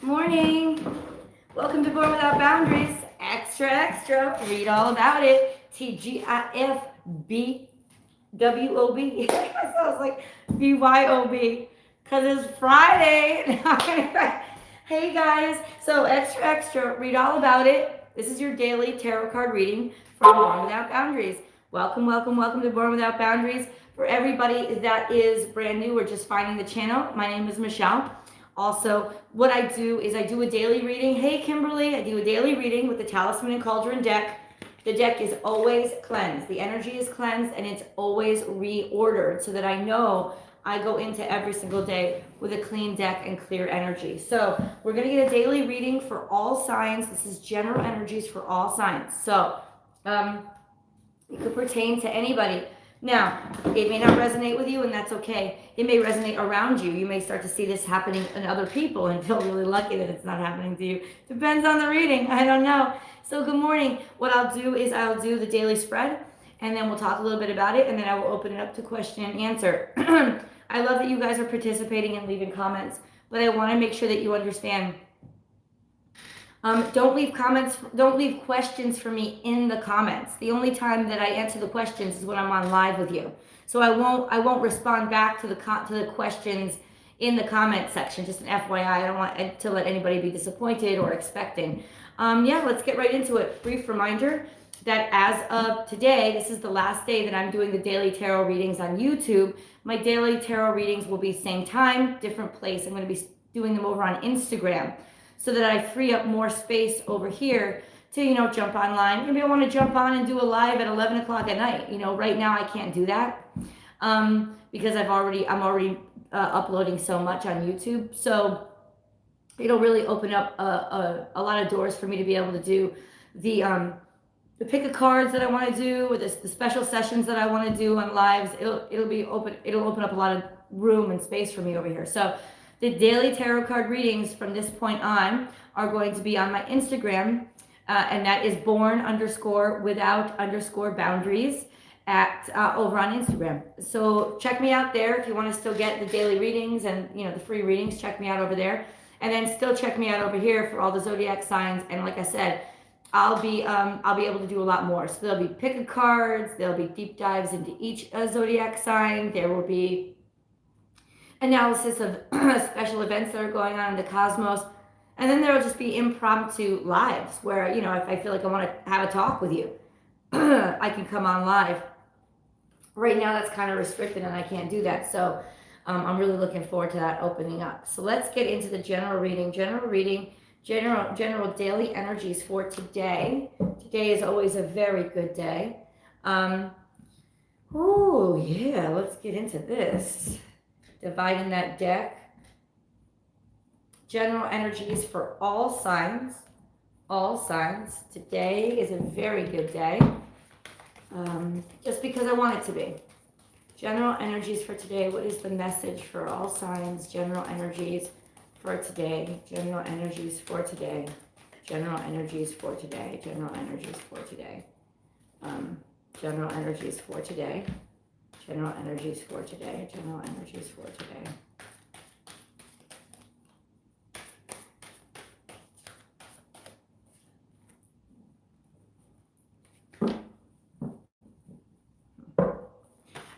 Morning. Welcome to Born Without Boundaries. Extra, extra. Read all about it. TGIFBWOB. I was like BYOB because it's Friday. Hey guys. So extra, extra. Read all about it. This is your daily tarot card reading from Born Without Boundaries. Welcome, welcome, welcome to Born Without Boundaries. For everybody that is brand new or just finding the channel, my name is Michelle. Also, what I do is I do a daily reading. Hey, Kimberly, I do a daily reading with the Talisman and Cauldron deck. The deck is always cleansed. The energy is cleansed and it's always reordered so that I know I go into every single day with a clean deck and clear energy. So we're going to get a daily reading for all signs. This is general energies for all signs. So it could pertain to anybody. Now, it may not resonate with you, and that's okay. It may resonate around you. You may start to see this happening in other people and feel really lucky that it's not happening to you. Depends on the reading. I don't know. So good morning. What I'll do is I'll do the daily spread, and then we'll talk a little bit about it, and then I will open it up to question and answer. I love that you guys are participating and leaving comments, but I want to make sure that you understand. Don't leave comments, don't leave questions for me in the comments. The only time that I answer the questions is when I'm on live with you. So I won't respond back to the questions in the comment section. Just an FYI, I don't want to let anybody be disappointed or expecting. Yeah, let's get right into it. Brief reminder that as of today, this is the last day that I'm doing the daily tarot readings on YouTube. My daily tarot readings will be same time, different place. I'm going to be doing them over on Instagram, so that I free up more space over here to, jump online. Maybe I want to jump on and do a live at 11 o'clock at night. Right now I can't do that because I'm already uploading so much on YouTube. So it'll really open up a lot of doors for me to be able to do the pick of cards that I want to do, or the special sessions that I want to do on lives. It'll open up a lot of room and space for me over here. So the daily tarot card readings from this point on are going to be on my Instagram, and that is born_without_boundaries at over on Instagram. So check me out there if you want to still get the daily readings and the free readings. Check me out over there, and then still check me out over here for all the zodiac signs. And like I said, I'll be able to do a lot more. So there'll be pick of cards. There'll be deep dives into each zodiac sign. There will be analysis of special events that are going on in the cosmos, and then there will just be impromptu lives where if I feel like I want to have a talk with you, I can come on live. Right now that's kind of restricted and I can't do that, so I'm really looking forward to that opening up. So let's get into the general reading. General daily energies for today. Today is always a very good day. Oh yeah, let's get into this. Dividing that deck. General energies for all signs. All signs. Today is a very good day. Just because I want it to be. General energies for today. What is the message for all signs? General energies for today. General energies for today. General energies for today. General energies for today. General energies for today. General energies for today. General energies for today.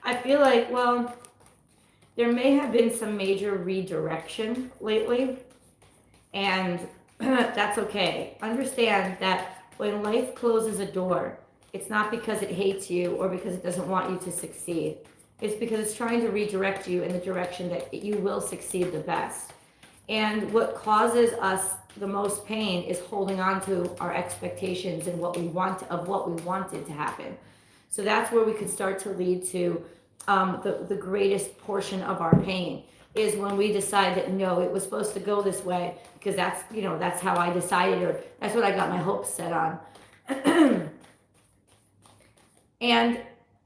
I feel like, there may have been some major redirection lately, and that's okay. Understand that when life closes a door, it's not because it hates you or because it doesn't want you to succeed. It's because it's trying to redirect you in the direction that you will succeed the best. And what causes us the most pain is holding on to our expectations and what we wanted to happen. So that's where we could start to lead to the greatest portion of our pain, is when we decide that no, it was supposed to go this way because that's how I decided, or that's what I got my hopes set on. And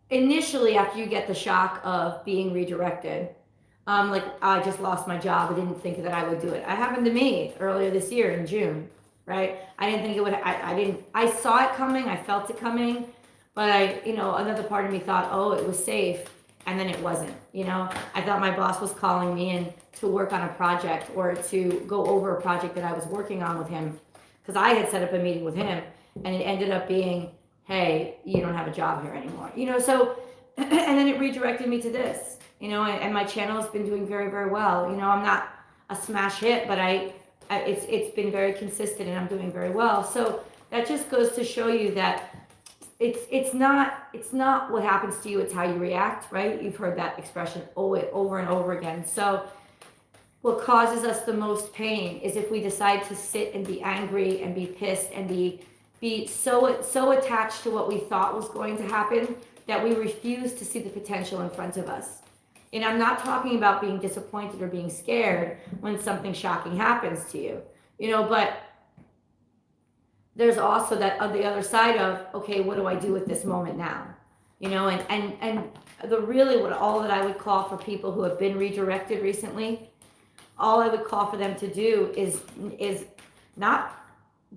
initially, after you get the shock of being redirected, like I just lost my job, I didn't think that I would do it. It happened to me earlier this year in June, right? I didn't think it would. I saw it coming, I felt it coming, but another part of me thought, oh, it was safe. and then it wasn't. I thought my boss was calling me in to work on a project or to go over a project that I was working on with him, because I had set up a meeting with him, and it ended up being, hey, you don't have a job here anymore. So and then it redirected me to this, and my channel has been doing very, very well. I'm not a smash hit, but it's been very consistent, and I'm doing very well. So that just goes to show you that it's not what happens to you, it's how you react, right? You've heard that expression over and over again. So what causes us the most pain is if we decide to sit and be angry and be pissed and be so attached to what we thought was going to happen that we refuse to see the potential in front of us. And I'm not talking about being disappointed or being scared when something shocking happens to you, but there's also that on the other side of, okay, what do I do with this moment now? And all that I would call for people who have been redirected recently, all I would call for them to do is not,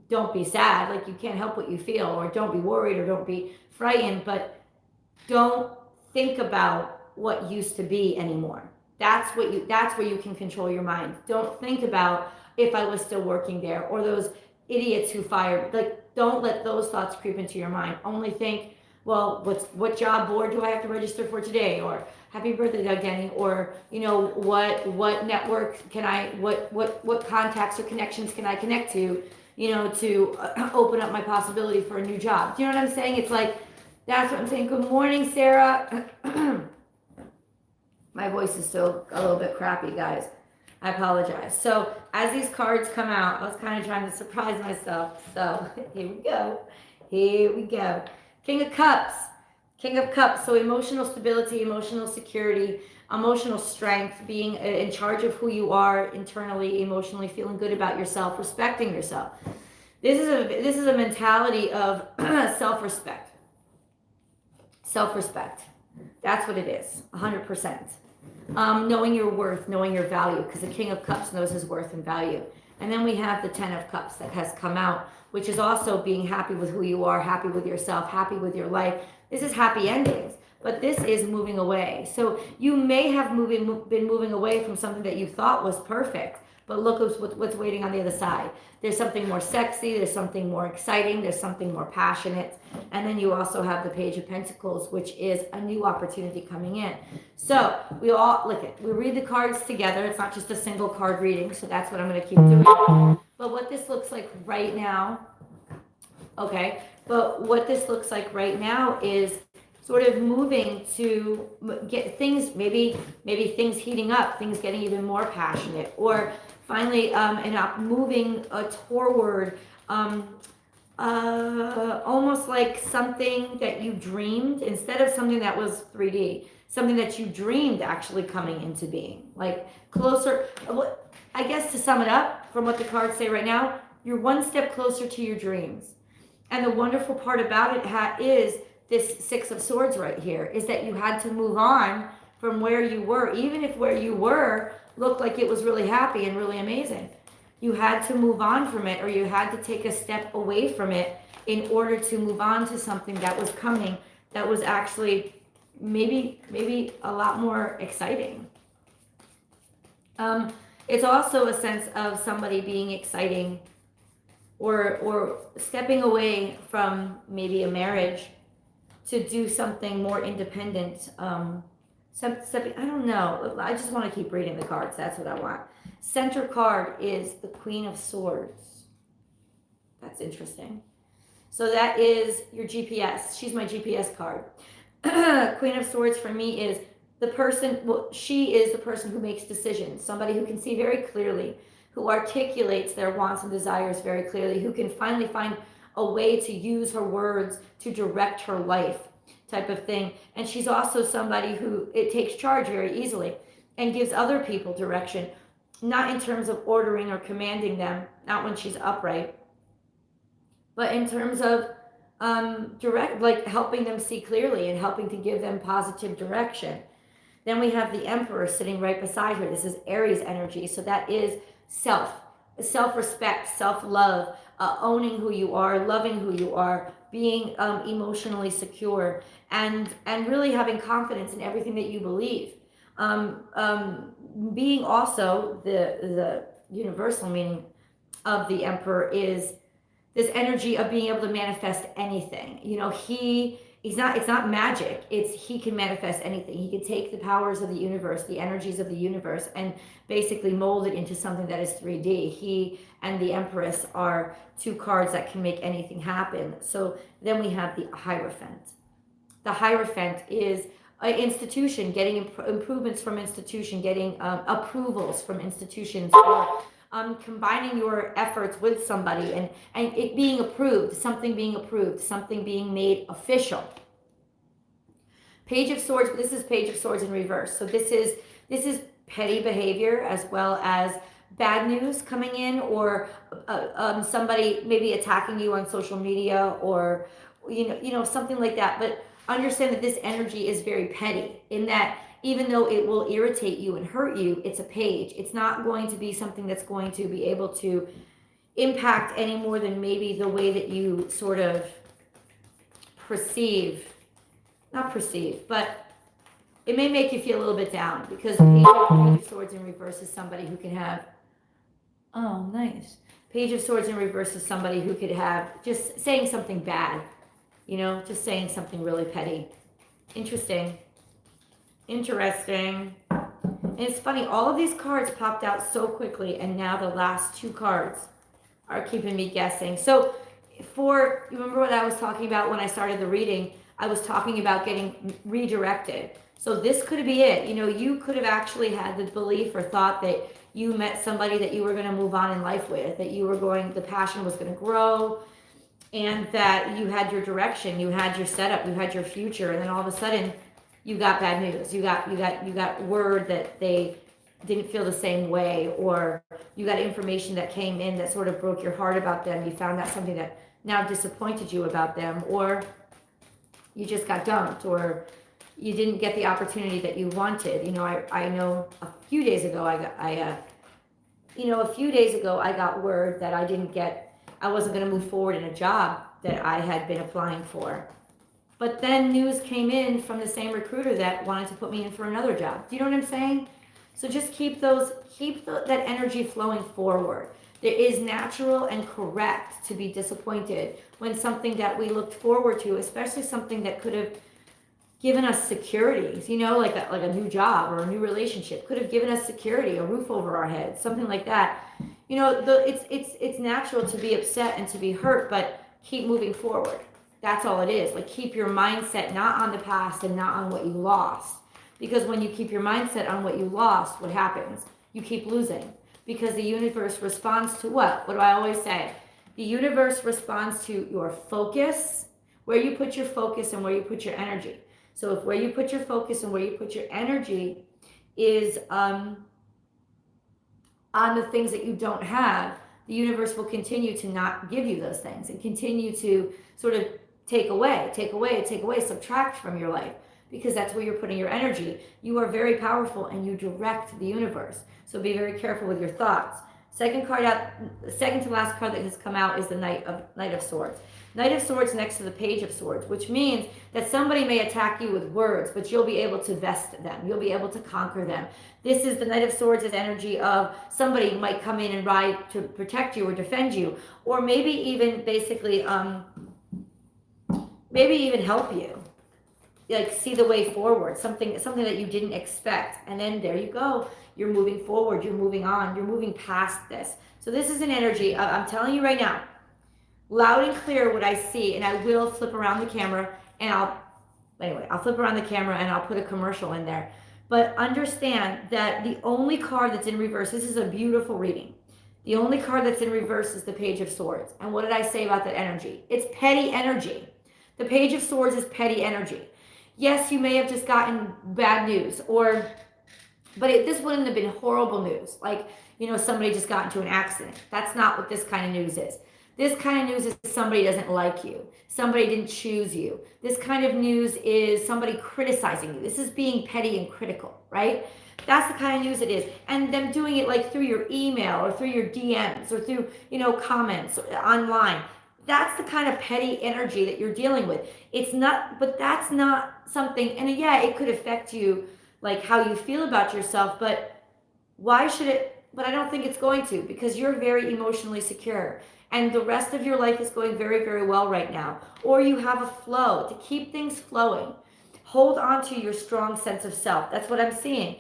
don't be sad, like you can't help what you feel, or don't be worried, or don't be frightened, but don't think about what used to be anymore. That's where you can control your mind. Don't think about if I was still working there, or those idiots who fired. Like, don't let those thoughts creep into your mind. Only think, well, what job board do I have to register for today? Or happy birthday, Doug Denny. Or what network can I, what contacts or connections can I connect to, to open up my possibility for a new job. Do you know what I'm saying? It's like, that's what I'm saying. Good morning, Sarah. My voice is still a little bit crappy, guys. I apologize. So as these cards come out, I was kind of trying to surprise myself. So here we go. Here we go. King of Cups. King of Cups. So emotional stability, emotional security, emotional strength, being in charge of who you are internally, emotionally, feeling good about yourself, respecting yourself. This is a mentality of self-respect. Self-respect. That's what it is. 100%. Knowing your worth, knowing your value, because the King of Cups knows his worth and value. And then we have the 10 of Cups that has come out, which is also being happy with who you are, happy with yourself, happy with your life. This is happy endings, but this is moving away. So you may have been moving away from something that you thought was perfect, but look what's waiting on the other side. There's something more sexy, there's something more exciting, there's something more passionate. And then you also have the Page of Pentacles, which is a new opportunity coming in. So we read the cards together. It's not just a single card reading, so that's what I'm going to keep doing. But what this looks like right now, is sort of moving to get things, maybe things heating up, things getting even more passionate, or finally moving toward almost like something that you dreamed, instead of something that was 3D, something that you dreamed actually coming into being, like closer. I guess to sum it up from what the cards say right now, you're one step closer to your dreams. And the wonderful part about it is this Six of Swords right here, is that you had to move on from where you were, even if where you were looked like it was really happy and really amazing. You had to move on from it, or you had to take a step away from it in order to move on to something that was coming, that was actually maybe a lot more exciting. It's also a sense of somebody being exciting, or stepping away from maybe a marriage to do something more independent. I don't know. I just want to keep reading the cards. That's what I want. Center card is the Queen of Swords. That's interesting. So that is your GPS. She's my GPS card. Queen of Swords for me is the person, she is the person who makes decisions, somebody who can see very clearly, who articulates their wants and desires very clearly, who can finally find a way to use her words to direct her life, type of thing. And she's also somebody who takes charge very easily and gives other people direction, not in terms of ordering or commanding them, not when she's upright, but in terms of direct, like helping them see clearly and helping to give them positive direction. Then we have the Emperor sitting right beside her. This is Aries energy. So that is self-respect, self-love, owning who you are, loving who you are, being emotionally secure, and really having confidence in everything that you believe. Being also the universal meaning of the Emperor is this energy of being able to manifest anything. He's not, it's not magic. He can manifest anything. He can take the powers of the universe, the energies of the universe, and basically mold it into something that is 3D. He and the Empress are two cards that can make anything happen. So then we have the Hierophant. The Hierophant is an institution, getting improvements from institution, getting approvals from institutions, or combining your efforts with somebody and it being approved, something being made official. Page of Swords, this is Page of Swords in reverse. So this is petty behavior as well as bad news coming in, or somebody maybe attacking you on social media, or something like that. But understand that this energy is very petty, in that even though it will irritate you and hurt you, it's a page. It's not going to be something that's going to be able to impact any more than maybe the way that you sort of but it may make you feel a little bit down, because Page of Swords in reverse is somebody who can have, oh, nice. Page of Swords in reverse is somebody who could have just saying something bad, just saying something really petty. Interesting. And it's funny, all of these cards popped out so quickly, and now the last two cards are keeping me guessing. So you remember what I was talking about when I started the reading? I was talking about getting redirected. So this could be it. You could have actually had the belief or thought that you met somebody that you were going to move on in life with, that the passion was going to grow, and that you had your direction, you had your setup, you had your future, and then all of a sudden you got bad news. You got word that they didn't feel the same way, or you got information that came in that sort of broke your heart about them. You found out something that now disappointed you about them, or you just got dumped, or you didn't get the opportunity that you wanted. I know a few days ago I got word that I wasn't going to move forward in a job that I had been applying for. But then news came in from the same recruiter that wanted to put me in for another job. Do you know what I'm saying? So just keep that energy flowing forward. It is natural and correct to be disappointed when something that we looked forward to, especially something that could have given us security, like a new job or a new relationship, could have given us security, a roof over our heads, something like that. It's natural to be upset and to be hurt, but keep moving forward. That's all it is. Like, keep your mindset not on the past and not on what you lost. Because when you keep your mindset on what you lost, what happens? You keep losing. Because the universe responds to what? What do I always say? The universe responds to your focus, where you put your focus and where you put your energy. So if where you put your focus and where you put your energy is on the things that you don't have, the universe will continue to not give you those things and continue to sort of take away, subtract from your life, because that's where you're putting your energy. You are very powerful and you direct the universe. So be very careful with your thoughts. Second to last card that has come out is the Knight of Swords. Knight of Swords next to the Page of Swords, which means that somebody may attack you with words, but you'll be able to vest them. You'll be able to conquer them. This is the Knight of Swords' energy of somebody might come in and ride to protect you or defend you, or maybe even basically maybe even help you, like see the way forward, something that you didn't expect, and then there you go, you're moving forward, you're moving on, you're moving past this. So this is an energy of, I'm telling you right now, loud and clear what I see, and I will flip around the camera, and I'll flip around the camera and I'll put a commercial in there. But understand that the only card that's in reverse, this is a beautiful reading, the only card that's in reverse is the Page of Swords. And what did I say about that energy? It's petty energy. The Page of Swords is petty energy. Yes, you may have just gotten bad news, but this wouldn't have been horrible news. Like, somebody just got into an accident. That's not what this kind of news is. This kind of news is somebody doesn't like you. Somebody didn't choose you. This kind of news is somebody criticizing you. This is being petty and critical, right? That's the kind of news it is. And them doing it like through your email or through your DMs or through, comments online. That's the kind of petty energy that you're dealing with. It's not, but that's not something, and yeah, it could affect you, like how you feel about yourself, but why should it? But I don't think it's going to, because you're very emotionally secure and the rest of your life is going very, very well right now. Or you have a flow to keep things flowing. Hold on to your strong sense of self. That's what I'm seeing.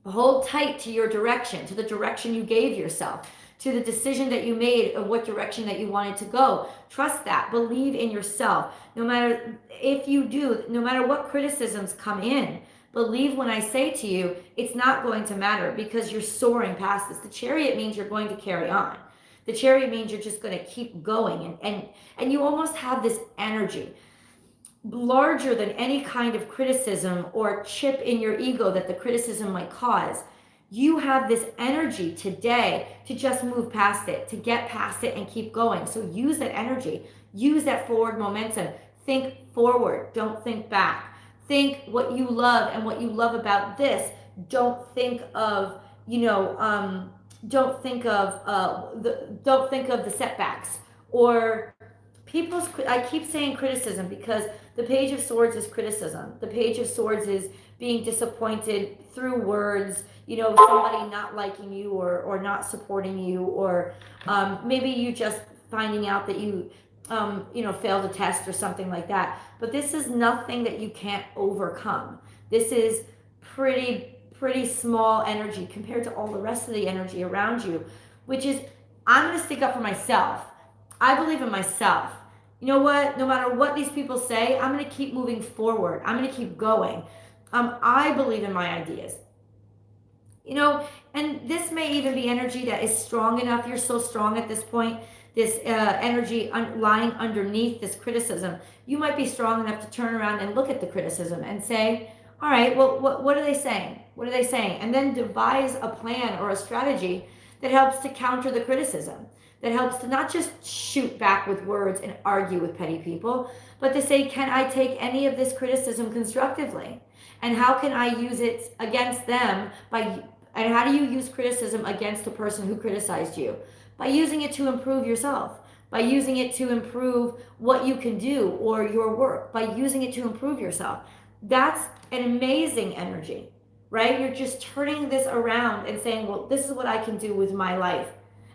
Hold tight to your direction, to the direction you gave yourself, to the decision that you made of what direction that you wanted to go. Trust that. Believe in yourself. No matter if you do, no matter what criticisms come in, believe when I say to you, it's not going to matter because you're soaring past this. The chariot means you're going to carry on. The chariot means you're just going to keep going, and you almost have this energy larger than any kind of criticism or chip in your ego that the criticism might cause. You have this energy today to just move past it, to get past it and keep going. So use that energy, use that forward momentum. Think forward, don't think back. Think what you love and what you love about this. Don't think of, don't think of the setbacks or people's. I keep saying criticism because the Page of Swords is criticism. The Page of Swords is being disappointed through words, somebody not liking you or not supporting you, or maybe you just finding out that you, failed a test or something like that. But this is nothing that you can't overcome. This is pretty small energy compared to all the rest of the energy around you, which is, I'm going to stick up for myself. I believe in myself. You know what? No matter what these people say, I'm going to keep moving forward. I'm going to keep going. I believe in my ideas. And this may even be energy that is strong enough. You're so strong at this point. This energy lying underneath this criticism. You might be strong enough to turn around and look at the criticism and say, all right, well, what are they saying? What are they saying? And then devise a plan or a strategy that helps to counter the criticism. That helps to not just shoot back with words and argue with petty people, but to say, can I take any of this criticism constructively? And how can I use it against them and how do you use criticism against the person who criticized you? By using it to improve yourself, by using it to improve what you can do or your work, by using it to improve yourself. That's an amazing energy, right? You're just turning this around and saying, well, this is what I can do with my life.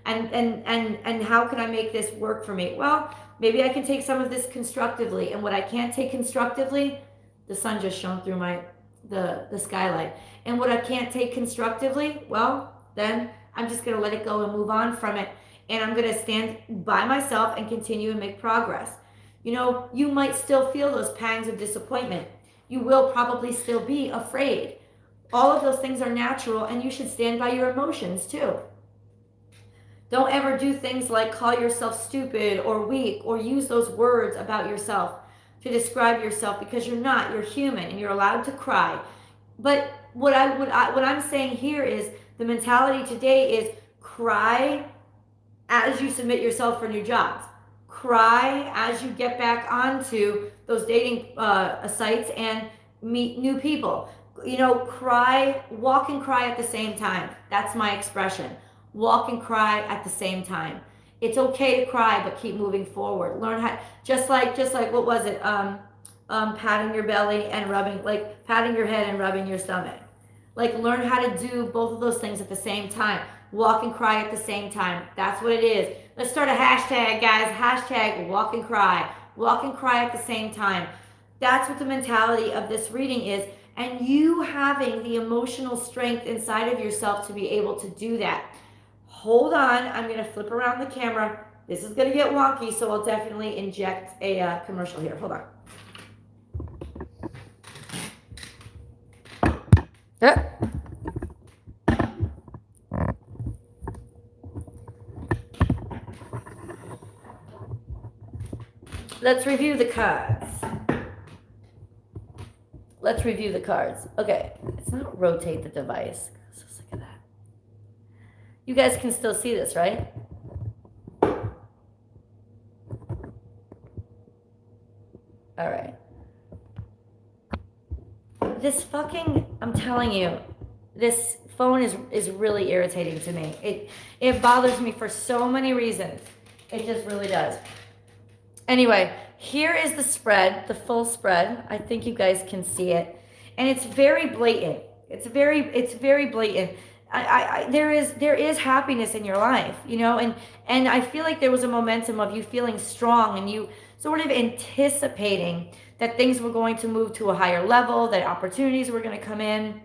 And how can I make this work for me? Well, maybe I can take some of this constructively, and what I can't take constructively, the sun just shone through the skylight. And what I can't take constructively, well, then I'm just going to let it go and move on from it. And I'm going to stand by myself and continue and make progress. You might still feel those pangs of disappointment. You will probably still be afraid. All of those things are natural, and you should stand by your emotions too. Don't ever do things like call yourself stupid or weak or use those words about yourself to describe yourself, because you're not. You're human and you're allowed to cry. But what I'm saying here is the mentality today is cry as you submit yourself for new jobs. Cry as you get back onto those dating sites and meet new people. Cry, walk and cry at the same time. That's my expression. Walk and cry at the same time. It's okay to cry, but keep moving forward. Learn how, just like what was it? Patting your belly and rubbing, like patting your head and rubbing your stomach. Like learn how to do both of those things at the same time. Walk and cry at the same time. That's what it is. Let's start a hashtag, guys. Hashtag walk and cry. Walk and cry at the same time. That's what the mentality of this reading is. And you having the emotional strength inside of yourself to be able to do that. Hold on, I'm going to flip around the camera. This is going to get wonky, so I'll definitely inject a commercial here. Hold on. Let's review the cards. Okay, it's not rotate the device. So sick of that. You guys can still see this, right? All right. I'm telling you, this phone is really irritating to me. It bothers me for so many reasons. It just really does. Anyway, here is the spread, the full spread. I think you guys can see it. And it's very blatant. It's very blatant. There is happiness in your life, you know, and I feel like there was a momentum of you feeling strong and you sort of anticipating that things were going to move to a higher level, that opportunities were going to come in.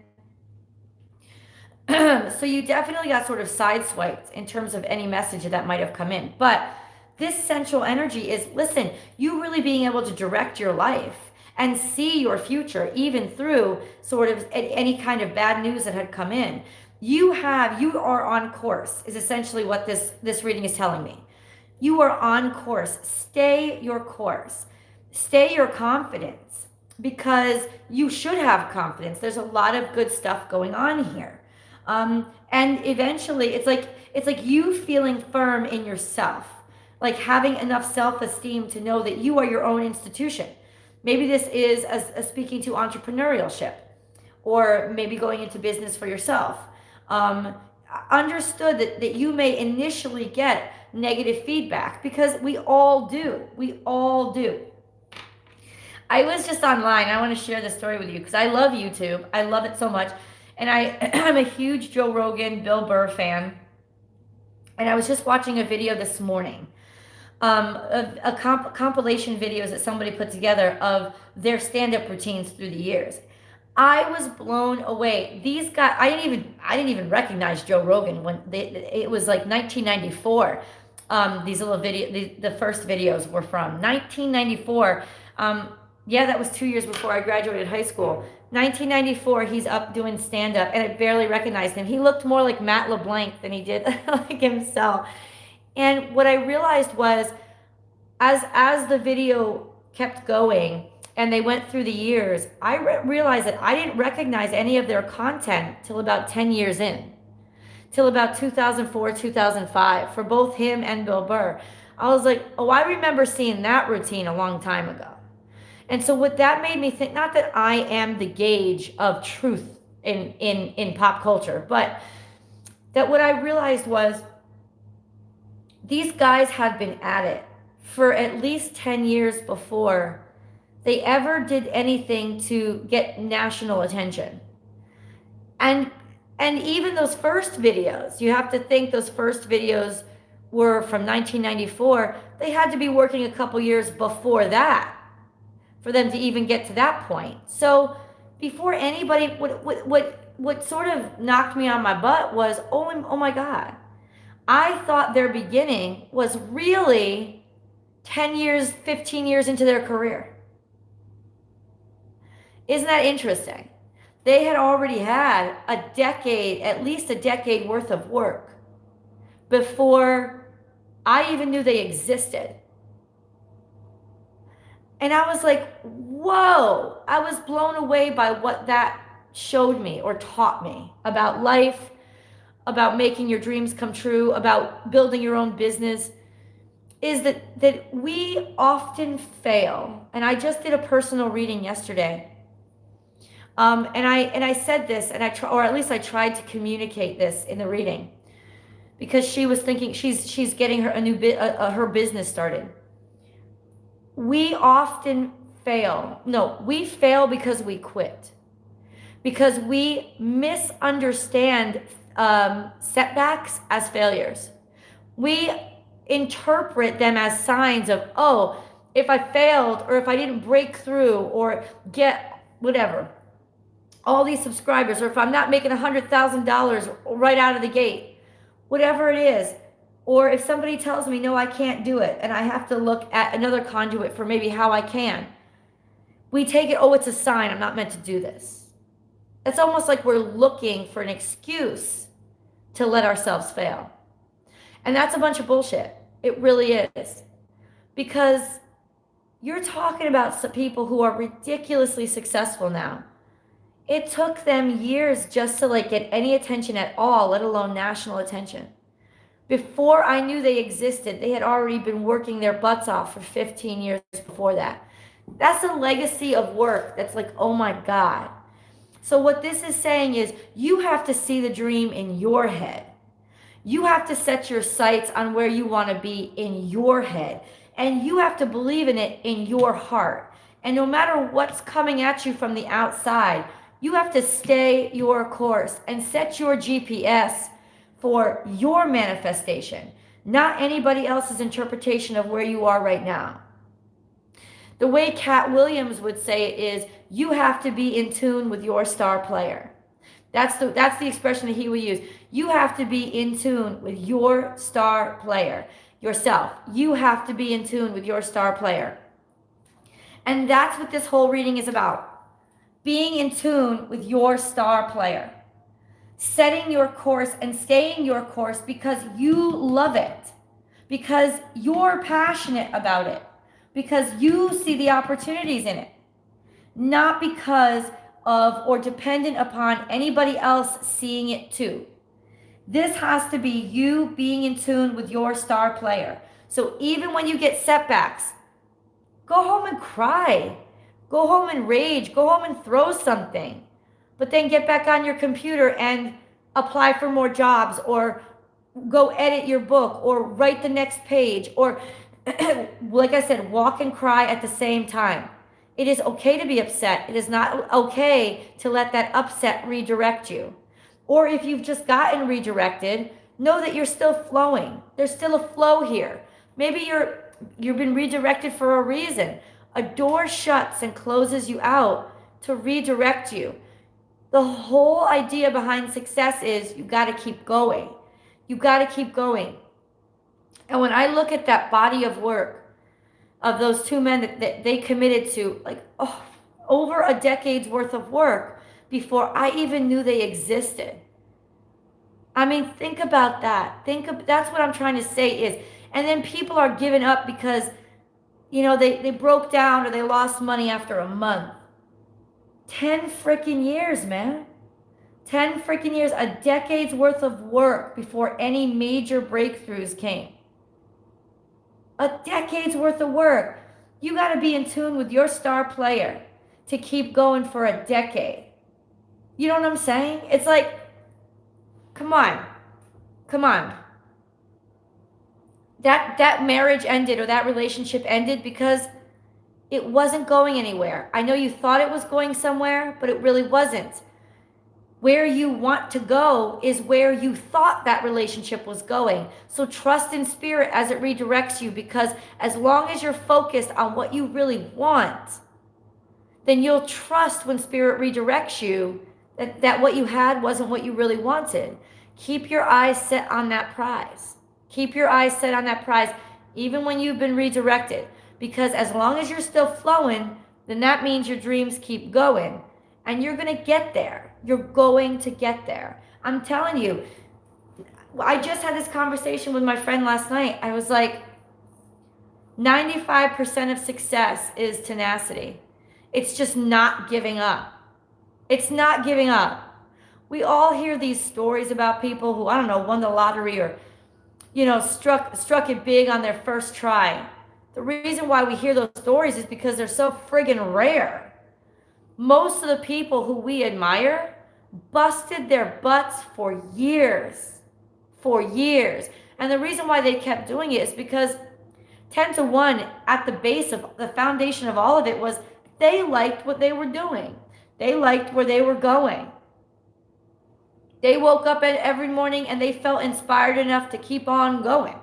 So you definitely got sort of sideswiped in terms of any message that might have come in. But this central energy is, listen, you really being able to direct your life and see your future even through sort of any kind of bad news that had come in. You are on course, is essentially what this reading is telling me. You are on course. Stay your course. Stay your confidence, because you should have confidence. There's a lot of good stuff going on here. And eventually it's like you feeling firm in yourself, like having enough self-esteem to know that you are your own institution. Maybe this is a speaking to entrepreneurship, or maybe going into business for yourself. Understood that you may initially get negative feedback, because we all do. I was just online. I want to share this story with you because I love YouTube. I love it so much. And I'm a huge Joe Rogan, Bill Burr fan. And I was just watching a video this morning, compilation videos that somebody put together of their stand-up routines through the years. I was blown away. These guys, I didn't even recognize Joe Rogan when it was like 1994. These little the first videos were from 1994. Yeah, that was 2 years before I graduated high school. 1994, he's up doing stand-up, and I barely recognized him. He looked more like Matt LeBlanc than he did like himself. And what I realized was, as the video kept going and they went through the years, I realized that I didn't recognize any of their content till about 10 years in, till about 2004, 2005, for both him and Bill Burr. I was like, oh, I remember seeing that routine a long time ago. And so what that made me think, not that I am the gauge of truth in pop culture, but that what I realized was these guys had been at it for at least 10 years before they ever did anything to get national attention. And even those first videos, you have to think those first videos were from 1994. They had to be working a couple years before that for them to even get to that point. So before anybody, what sort of knocked me on my butt was, oh my God, I thought their beginning was really 10 years, 15 years into their career. Isn't that interesting? They had already had a decade, at least a decade worth of work before I even knew they existed. And I was like, whoa, I was blown away by what that showed me or taught me about life, about making your dreams come true, about building your own business, is that we often fail. And I just did a personal reading yesterday. And I said this, and or at least I tried to communicate this in the reading, because she was thinking she's getting her business started. We often fail. No, we fail because we quit. Because we misunderstand setbacks as failures. We interpret them as signs of, oh, if I failed, or if I didn't break through or get whatever, all these subscribers, or if I'm not making $100,000 right out of the gate, whatever it is. Or if somebody tells me, no, I can't do it, and I have to look at another conduit for maybe how I can, we take it, oh, it's a sign, I'm not meant to do this. It's almost like we're looking for an excuse to let ourselves fail. And that's a bunch of bullshit. It really is. Because you're talking about some people who are ridiculously successful now. It took them years just to get any attention at all, let alone national attention. Before I knew they existed, they had already been working their butts off for 15 years before that. That's a legacy of work that's like, oh my God. So what this is saying is you have to see the dream in your head. You have to set your sights on where you want to be in your head. And you have to believe in it in your heart. And no matter what's coming at you from the outside, you have to stay your course and set your GPS for your manifestation, not anybody else's interpretation of where you are right now. The way Cat Williams would say it is, you have to be in tune with your star player. That's the expression that he would use. You have to be in tune with your star player, yourself. You have to be in tune with your star player. And that's what this whole reading is about. Being in tune with your star player. Setting your course and staying your course because you love it. Because you're passionate about it. Because you see the opportunities in it. Not because of or dependent upon anybody else seeing it too. This has to be you being in tune with your star player. So even when you get setbacks, go home and cry. Go home and rage. Go home and throw something. But then get back on your computer and apply for more jobs, or go edit your book, or write the next page, or like I said, walk and cry at the same time. It is okay to be upset. It is not okay to let that upset redirect you. Or if you've just gotten redirected, know that you're still flowing. There's still a flow here. Maybe you've been redirected for a reason. A door shuts and closes you out to redirect you. The whole idea behind success is you got to keep going. You got to keep going. And when I look at that body of work of those two men that they committed to, like, over a decade's worth of work before I even knew they existed. I mean, think about that. That's what I'm trying to say is, and then people are giving up because, they broke down or they lost money after a month. 10 freaking years, man. 10 freaking years, a decade's worth of work before any major breakthroughs came. A decade's worth of work. You got to be in tune with your star player to keep going for a decade. You know what I'm saying? It's like, come on. That marriage ended, or that relationship ended because it wasn't going anywhere. I know you thought it was going somewhere, but it really wasn't. Where you want to go is where you thought that relationship was going. So trust in spirit as it redirects you, because as long as you're focused on what you really want, then you'll trust when spirit redirects you that what you had wasn't what you really wanted. Keep your eyes set on that prize. Keep your eyes set on that prize, even when you've been redirected. Because as long as you're still flowing, then that means your dreams keep going. And you're going to get there. You're going to get there. I'm telling you, I just had this conversation with my friend last night. I was like, 95% of success is tenacity. It's just not giving up. It's not giving up. We all hear these stories about people who, won the lottery or, struck it big on their first try. The reason why we hear those stories is because they're so friggin' rare. Most of the people who we admire busted their butts for years. And the reason why they kept doing it is because 10 to 1 at the base of the foundation of all of it was they liked what they were doing. They liked where they were going. They woke up every morning and they felt inspired enough to keep on going.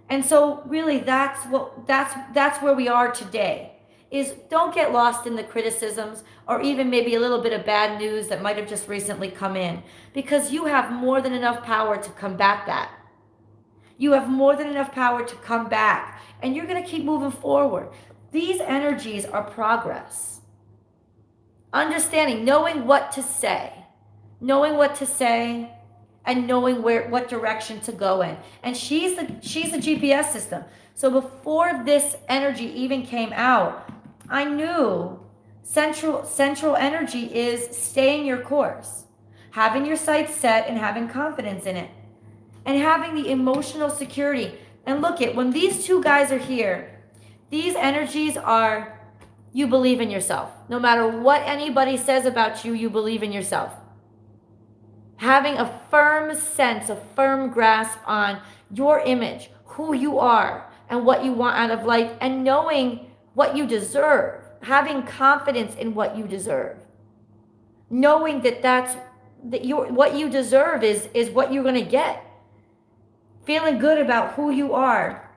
And so really that's where we are today. Is don't get lost in the criticisms or even maybe a little bit of bad news that might have just recently come in, because you have more than enough power to combat that. You have more than enough power to come back, and you're going to keep moving forward. These energies are progress. Understanding, knowing what to say, and knowing what direction to go in. And she's the GPS system. So before this energy even came out, I knew central energy is staying your course, having your sights set and having confidence in it, and having the emotional security. And look when these two guys are here, these energies are you believe in yourself. No matter what anybody says about you, you believe in yourself. Having a firm sense, a firm grasp on your image, who you are, and what you want out of life, and knowing what you deserve, having confidence in what you deserve, knowing what you deserve is what you're going to get, feeling good about who you are.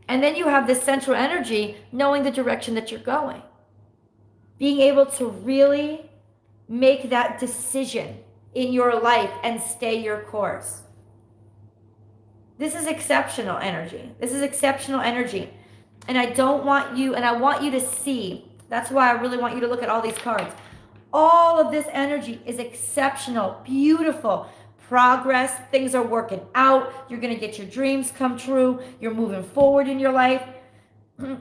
And then you have this central energy, knowing the direction that you're going, being able to really make that decision in your life and stay your course. This is exceptional energy. This is exceptional energy. And I want you to see, that's why I really want you to look at all these cards. All of this energy is exceptional, beautiful, progress, things are working out, you're going to get your dreams come true, you're moving forward in your life.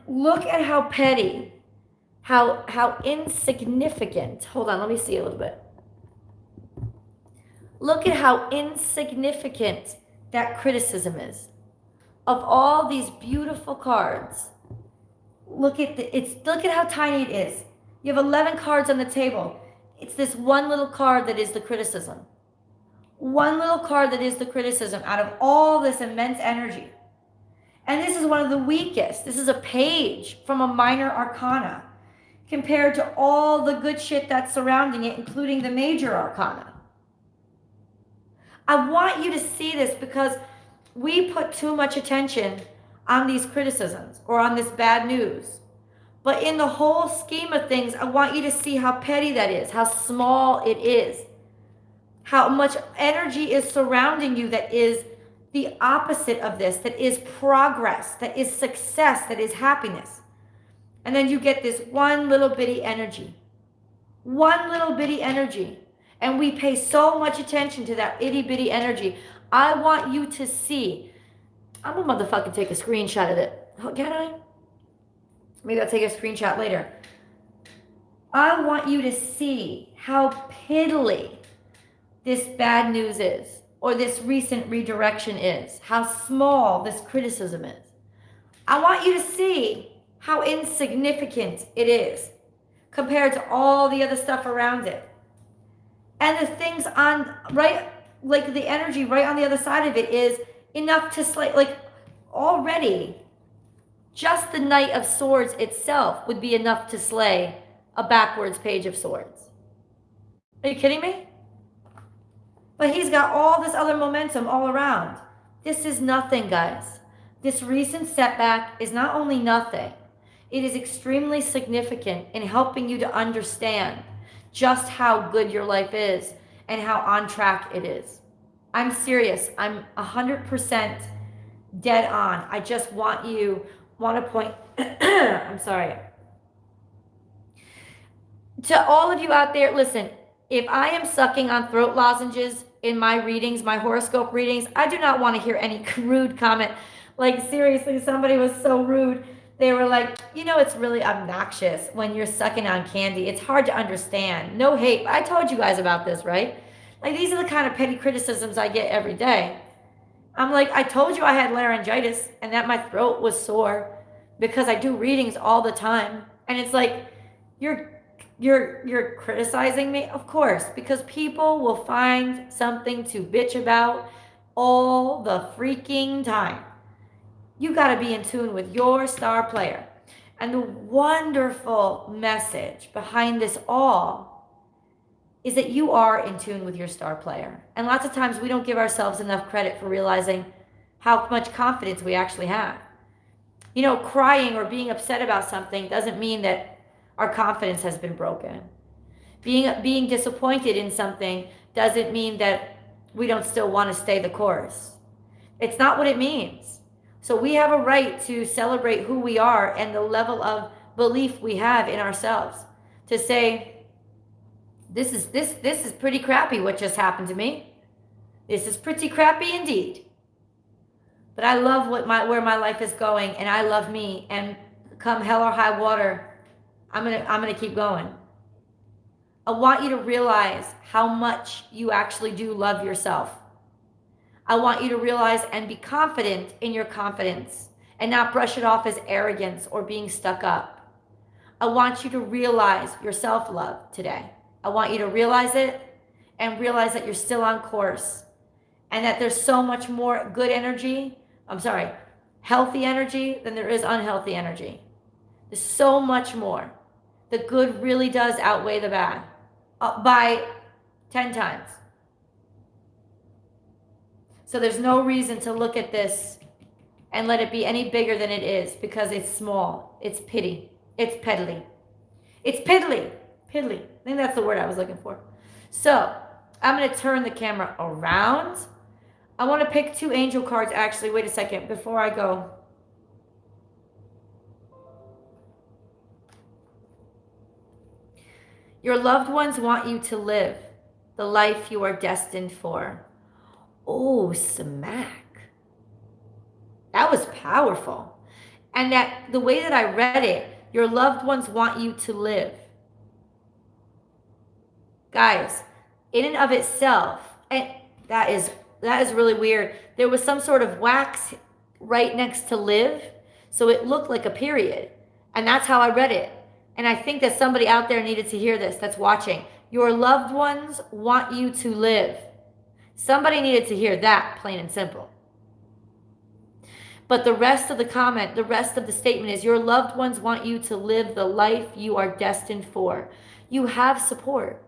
Look at how petty, how insignificant. Hold on, let me see a little bit. Look at how insignificant that criticism is. Of all these beautiful cards, look at how tiny it is. You have 11 cards on the table. It's this one little card that is the criticism. One little card that is the criticism out of all this immense energy. And this is one of the weakest. This is a page from a minor arcana compared to all the good shit that's surrounding it, including the major arcana. I want you to see this because we put too much attention on these criticisms or on this bad news. But in the whole scheme of things, I want you to see how petty that is, how small it is, how much energy is surrounding you that is the opposite of this, that is progress, that is success, that is happiness. And then you get this one little bitty energy. One little bitty energy. And we pay so much attention to that itty bitty energy. I want you to see. I'm gonna motherfucking take a screenshot of it. Can I? Maybe I'll take a screenshot later. I want you to see how piddly this bad news is, or this recent redirection is, how small this criticism is. I want you to see how insignificant it is compared to all the other stuff around it. And the things on, right, like the energy right on the other side of it is enough to slay, like already, just the Knight of Swords itself would be enough to slay a backwards Page of Swords. Are you kidding me? But he's got all this other momentum all around. This is nothing, guys. This recent setback is not only nothing, it is extremely significant in helping you to understand just how good your life is and how on track it is. I'm serious. I'm 100% dead on. I just want to point, I'm sorry. To all of you out there, listen, if I am sucking on throat lozenges in my readings, my horoscope readings, I do not want to hear any rude comment. Like seriously, somebody was so rude. They were like, it's really obnoxious when you're sucking on candy. It's hard to understand. No hate. I told you guys about this, right? Like these are the kind of petty criticisms I get every day. I'm like, I told you I had laryngitis and that my throat was sore because I do readings all the time. And it's like, you're criticizing me? Of course, because people will find something to bitch about all the freaking time. You got to be in tune with your star player. And the wonderful message behind this all is that you are in tune with your star player. And lots of times we don't give ourselves enough credit for realizing how much confidence we actually have. Crying or being upset about something doesn't mean that our confidence has been broken. Being disappointed in something doesn't mean that we don't still want to stay the course. It's not what it means. So we have a right to celebrate who we are and the level of belief we have in ourselves. To say, this is pretty crappy what just happened to me. This is pretty crappy indeed. But I love where my life is going, and I love me, and come hell or high water, I'm gonna keep going. I want you to realize how much you actually do love yourself. I want you to realize and be confident in your confidence and not brush it off as arrogance or being stuck up. I want you to realize your self-love today. I want you to realize it and realize that you're still on course and that there's so much more good energy. Healthy energy than there is unhealthy energy. There's so much more. The good really does outweigh the bad by 10 times. So there's no reason to look at this and let it be any bigger than it is, because it's small. It's pity. It's piddly. It's piddly. Piddly. I think that's the word I was looking for. So I'm going to turn the camera around. I want to pick 2 angel cards. Actually, wait a second before I go. Your loved ones want you to live the life you are destined for. Oh, smack. That was powerful. And that the way that I read it, your loved ones want you to live. Guys, in and of itself, and that is really weird. There was some sort of wax right next to live, so it looked like a period. And that's how I read it. And I think that somebody out there needed to hear this that's watching. Your loved ones want you to live. Somebody needed to hear that, plain and simple. But the rest of the comment, the rest of the statement is, your loved ones want you to live the life you are destined for. You have support.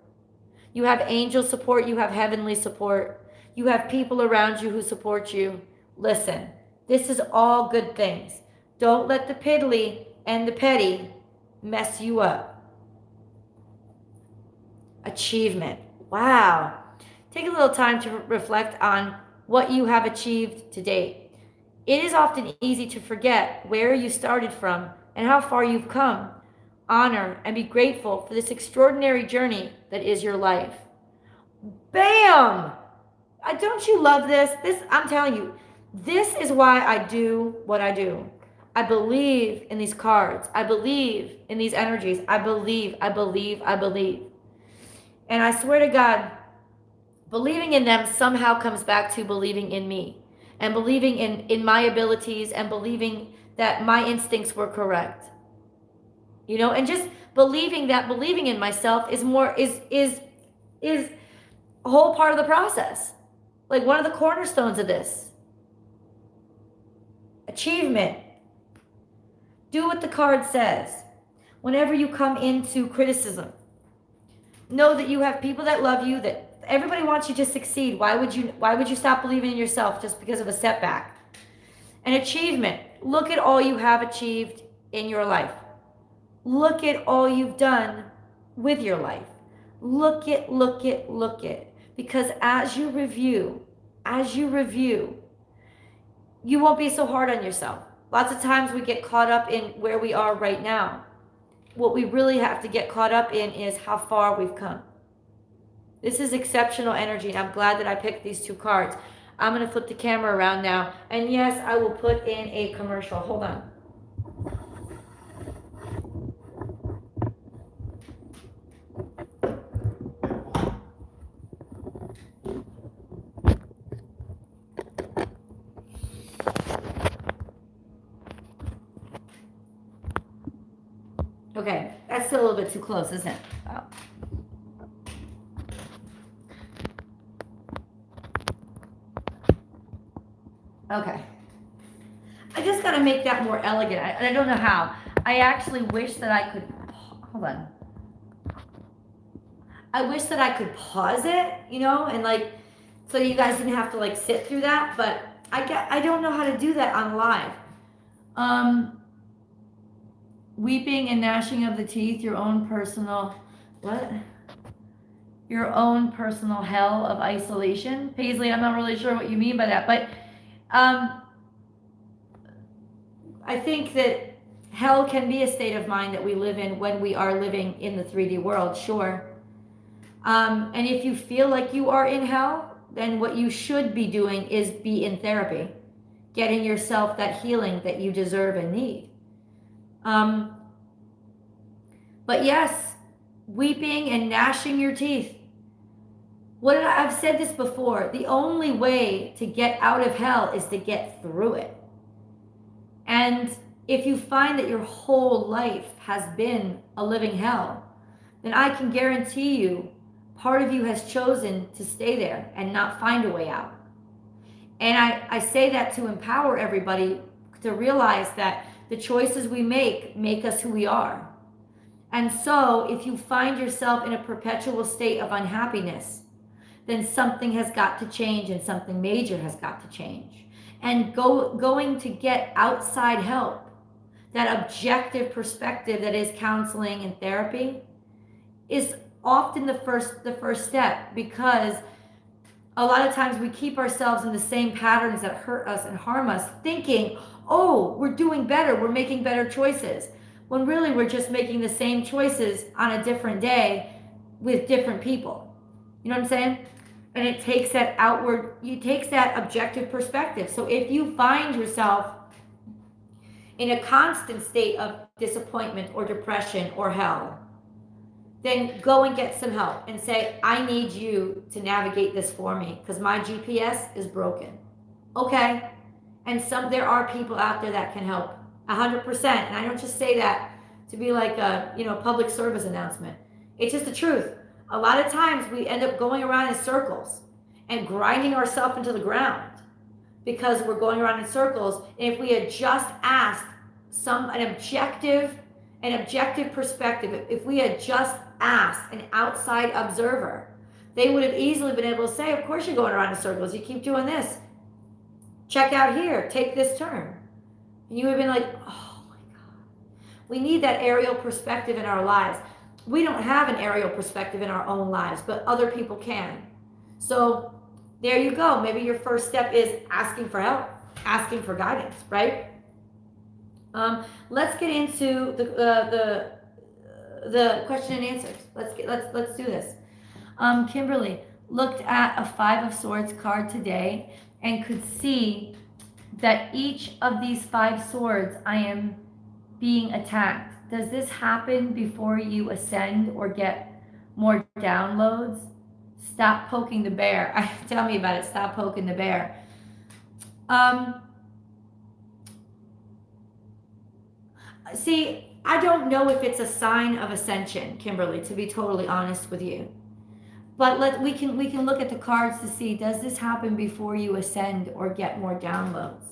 You have angel support. You have heavenly support. You have people around you who support you. Listen, this is all good things. Don't let the piddly and the petty mess you up. Achievement. Wow. Take a little time to reflect on what you have achieved to date. It is often easy to forget where you started from and how far you've come. Honor and be grateful for this extraordinary journey that is your life. Bam! Don't you love this? I'm telling you, this is why I do what I do. I believe in these cards. I believe in these energies. I believe. And I swear to God, believing in them somehow comes back to believing in me. And believing in my abilities, and believing that my instincts were correct. And just believing in myself is a whole part of the process. Like one of the cornerstones of this. Achievement. Do what the card says. Whenever you come into criticism, know that you have people that love you, that everybody wants you to succeed. Why would you stop believing in yourself just because of a setback? An achievement. Look at all you have achieved in your life. Look at all you've done with your life. Look at. Because as you review, you won't be so hard on yourself. Lots of times we get caught up in where we are right now. What we really have to get caught up in is how far we've come. This is exceptional energy, and I'm glad that I picked these 2 cards. I'm going to flip the camera around now. And yes, I will put in a commercial. Hold on. Okay, that's still a little bit too close, isn't it? Oh. Okay. I just got to make that more elegant. I don't know how. I actually wish that I could, hold on. I wish that I could pause it, and so you guys didn't have to sit through that, but I don't know how to do that on live. Weeping and gnashing of the teeth, your own personal hell of isolation. Paisley, I'm not really sure what you mean by that, but I think that hell can be a state of mind that we live in when we are living in the 3D world, sure. And if you feel like you are in hell, then what you should be doing is be in therapy, getting yourself that healing that you deserve and need. But yes, weeping and gnashing your teeth. I've said this before, the only way to get out of hell is to get through it. And if you find that your whole life has been a living hell, then I can guarantee you part of you has chosen to stay there and not find a way out. And I say that to empower everybody to realize that the choices we make us who we are. And so if you find yourself in a perpetual state of unhappiness, then something has got to change, and something major has got to change. And going to get outside help, that objective perspective that is counseling and therapy, is often the first step, because a lot of times we keep ourselves in the same patterns that hurt us and harm us, thinking, oh, we're doing better, we're making better choices, when really we're just making the same choices on a different day with different people. You know what I'm saying? And it takes that objective perspective. So if you find yourself in a constant state of disappointment or depression or hell, then go and get some help and say, I need you to navigate this for me because my GPS is broken. Okay? And there are people out there that can help 100%. And I don't just say that to be like a public service announcement. It's just the truth. A lot of times we end up going around in circles and grinding ourselves into the ground because we're going around in circles. And if we had just asked an objective perspective, if we had just asked an outside observer, they would have easily been able to say, of course you're going around in circles, you keep doing this, check out here, take this turn. And you would have been like, oh my God. We need that aerial perspective in our lives. We don't have an aerial perspective in our own lives, but other people can. So there you go. Maybe your first step is asking for help, asking for guidance, right? Let's get into the question and answers. Let's do this. Kimberly looked at a 5 of Swords card today and could see that each of these 5 swords I am being attacked. Does this happen before you ascend or get more downloads? Stop poking the bear. Tell me about it. Stop poking the bear. See, I don't know if it's a sign of ascension, Kimberly, to be totally honest with you. But we can look at the cards to see, does this happen before you ascend or get more downloads?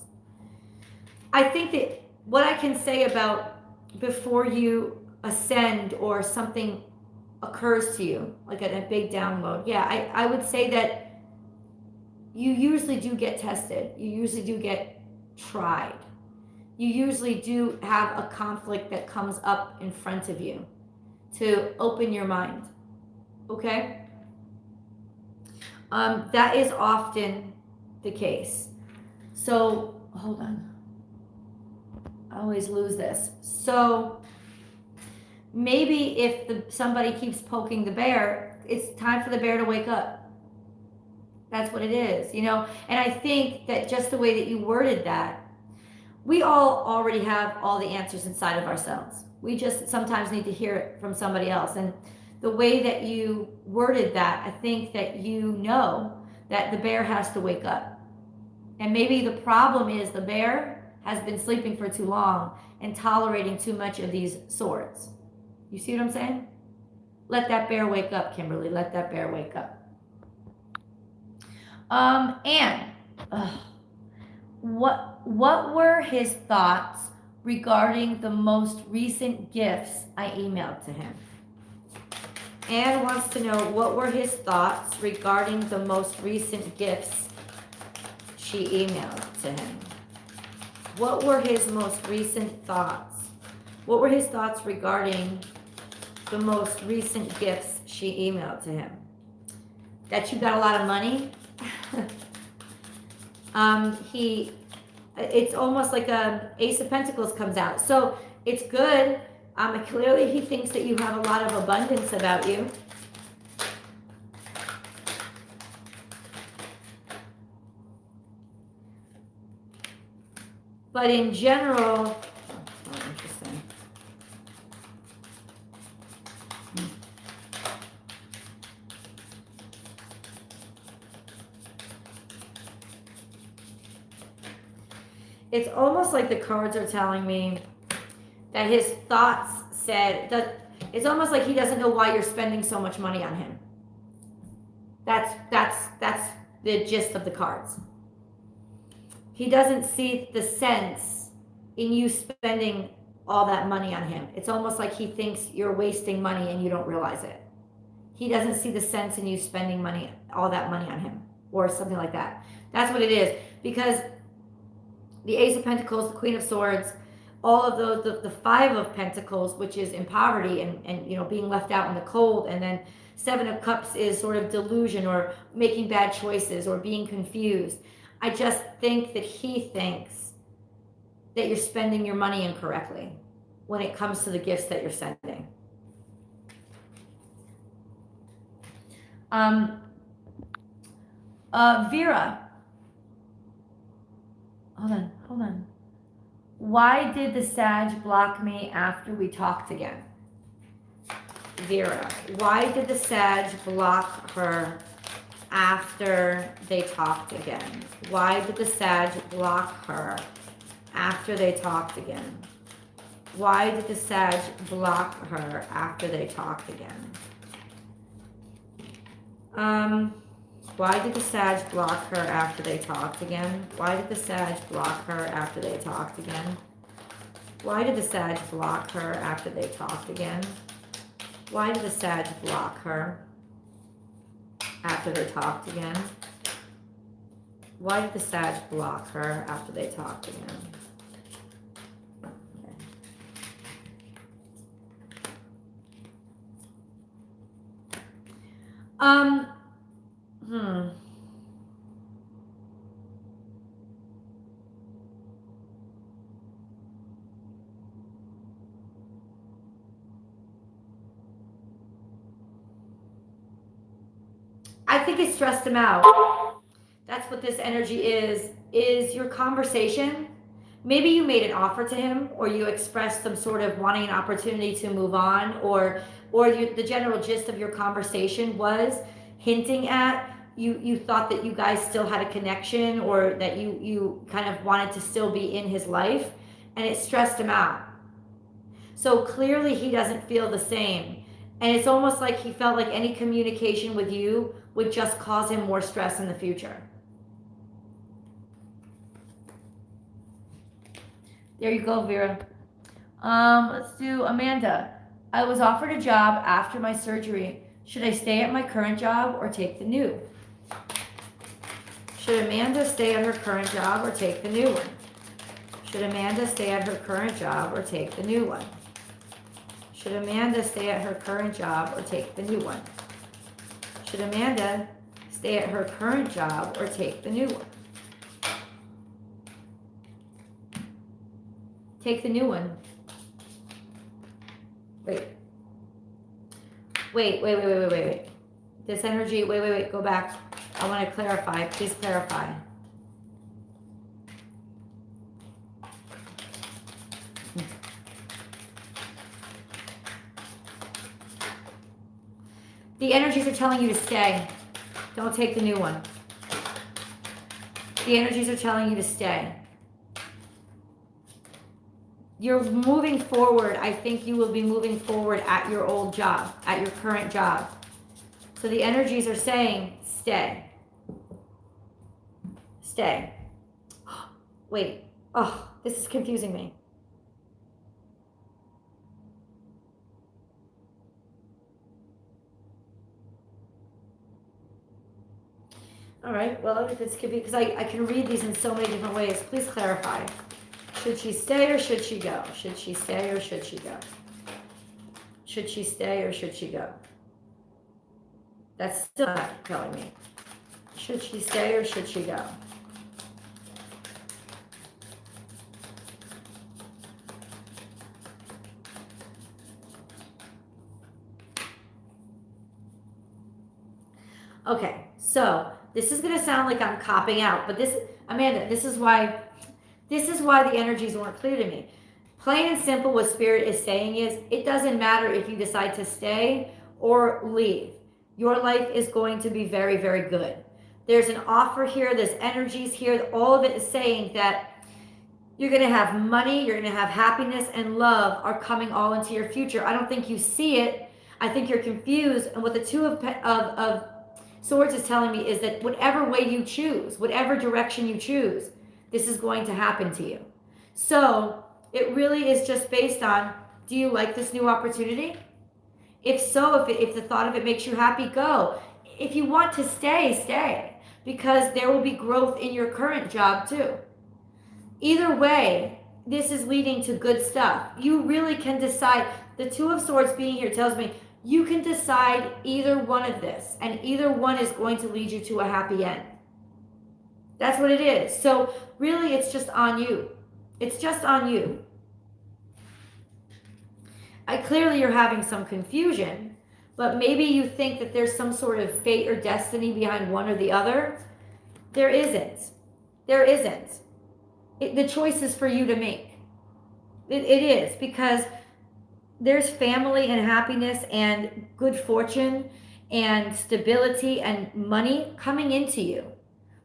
I think that what I can say about before you ascend or something occurs to you, like a big download, yeah, I would say that you usually do get tested. You usually do get tried. You usually do have a conflict that comes up in front of you to open your mind. Okay? That is often the case. So, hold on. I always lose this. So, maybe if somebody keeps poking the bear, it's time for the bear to wake up. That's what it is, And I think that just the way that you worded that, we all already have all the answers inside of ourselves. We just sometimes need to hear it from somebody else. And the way that you worded that, I think that you know that the bear has to wake up. And maybe the problem is the bear has been sleeping for too long and tolerating too much of these swords. You see what I'm saying? Let that bear wake up, Kimberly. Let that bear wake up. What were his thoughts regarding the most recent gifts I emailed to him? Anne wants to know, what were his thoughts regarding the most recent gifts she emailed to him? What were his most recent thoughts? What were his thoughts regarding the most recent gifts she emailed to him? That you got a lot of money? It's almost like a Ace of Pentacles comes out. So it's good. Clearly he thinks that you have a lot of abundance about you. But in general, interesting. It's almost like the cards are telling me that his thoughts said that it's almost like he doesn't know why you're spending so much money on him. That's the gist of the cards. He doesn't see the sense in you spending all that money on him. It's almost like he thinks you're wasting money and you don't realize it. He doesn't see the sense in you spending money, all that money on him, or something like that. That's what it is. Because the Ace of Pentacles, the Queen of Swords, all of those, the Five of Pentacles, which is in poverty and you know, being left out in the cold, and then Seven of Cups is sort of delusion or making bad choices or being confused. I just think that he thinks that you're spending your money incorrectly when it comes to the gifts that you're sending. Vera. Hold on. Why did the Sag block me after we talked again? Vera, why did the Sag block her after they talked again? Why did the Sag block her after they talked again? Why did the Sag block her after they talked again? Why did the Sag block her after they talked again? Why did the Sag block her after they talked again? Why did the Sag block her after they talked again? Why did the Sag block her after they talked again? Why did the Sag block her after they talked again? I think it stressed him out. That's what this energy is your conversation. Maybe you made an offer to him, or you expressed some sort of wanting an opportunity to move on, or the general gist of your conversation was hinting at you thought that you guys still had a connection, or that you kind of wanted to still be in his life, and it stressed him out. So clearly he doesn't feel the same. And it's almost like he felt like any communication with you would just cause him more stress in the future. There you go, Vera. Let's do Amanda. I was offered a job after my surgery. Should I stay at my current job or take the new? Should Amanda stay at her current job or take the new one? Should Amanda stay at her current job or take the new one? Should Amanda stay at her current job or take the new one? Should Amanda stay at her current job or take the new one? Take the new one. Wait. This energy, wait, go back. I want to clarify. Please clarify. The energies are telling you to stay. Don't take the new one. The energies are telling you to stay. You're moving forward. I think you will be moving forward at your old job, at your current job. So the energies are saying, stay. Stay. Wait. Oh, this is confusing me. All right, well, if it's confusing, because I can read these in so many different ways. Please clarify. Should she stay or should she go? Should she stay or should she go? Should she stay or should she go? That's still not telling me. Should she stay or should she go? Okay, so this is going to sound like I'm copping out, but this, Amanda, this is why the energies weren't clear to me. Plain and simple, what Spirit is saying is, it doesn't matter if you decide to stay or leave. Your life is going to be very, very good. There's an offer here, there's energies here, all of it is saying that You're going to have money, you're going to have happiness and love are coming all into your future. I don't think you see it. I think you're confused. And what the Two of Swords is telling me is that whatever way you choose, whatever direction you choose, this is going to happen to you. So it really is just based on, do you like this new opportunity? If so, if the thought of it makes you happy, go. If you want to stay, stay. Because there will be growth in your current job too. Either way, this is leading to good stuff. You really can decide. The Two of Swords being here tells me you can decide either one of this, and either one is going to lead you to a happy end. That's what it is. So really, it's just on you. It's just on you. Clearly, you're having some confusion, but maybe you think that there's some sort of fate or destiny behind one or the other. There isn't. There isn't. The choice is for you to make. It is, because there's family and happiness and good fortune and stability and money coming into you.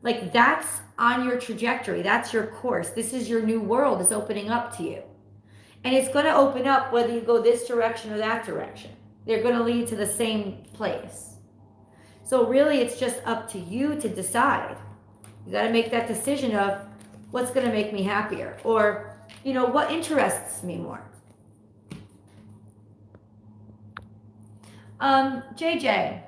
Like, that's on your trajectory. That's your course. This is your new world is opening up to you. And it's going to open up whether you go this direction or that direction. They're going to lead to the same place. So really, it's just up to you to decide. You got to make that decision of what's going to make me happier, or, what interests me more. JJ.